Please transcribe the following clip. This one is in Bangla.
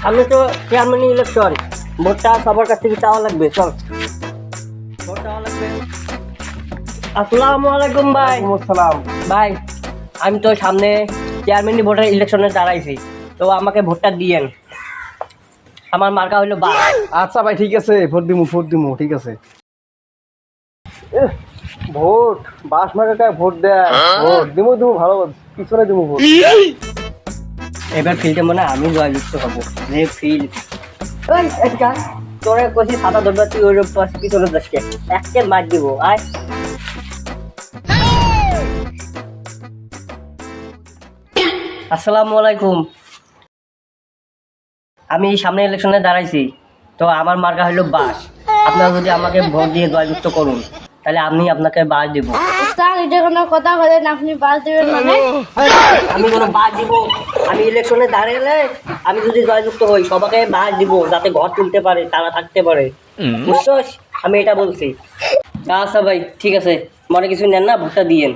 সামনে তো চেয়ারম্যান ইলেকশন, ভোটটা সবার কাছ থেকে চাওয়া লাগবে। চল ভোট চাওয়া লাগবে। আসসালামু আলাইকুম ভাই। আসসালাম। ভাই আমি তো সামনে চেয়ারম্যান ভোটের ইলেকশনে দাঁড়াইছি, তো আমাকে ভোটটা দিয়েন। আমার মার্কা হইলো বা। আচ্ছা ভাই, ঠিক আছে, ভোট দিমু, ঠিক আছে। ভোট বাস মার্কায় ভোট দেয়, ভোট দিমু ভালো, পিছনে দিমু ভোট। এবার ফিল্ডে মনে হয় আমি জয়যুক্ত হবো। যে ফিল্ড ওই একটা তোরা কষি সাদা ধরবা, তুই ওই পিছনে যাসকে একে মার দিব। আয় আসসালামু আলাইকুম। আমি সামনে ইলেকশনে দাঁড়াইছি, তো আমার মার্কা হইলো বাস। আপনারা যদি আমাকে ভোট দিয়ে জয়যুক্ত করুন, তাহলে আমি আপনাকে বাস দিব। স্যার, এটা কোনো কথা বলেন? আপনি বাস দেবেন মানে? আমি কোনো বাস দিব? আমি ইলেকশনে দাঁড়ালে আমি যদি জয়যুক্ত হই, সবাইকে বাস দিব, যাতে ঘর তুলতে পারে, তারা থাকতে পারে। বুঝছস? আমি এটা বলছি। আচ্ছা ভাই, ঠিক আছে, মনে কিছু নেন না, ভোটটা দিয়েন।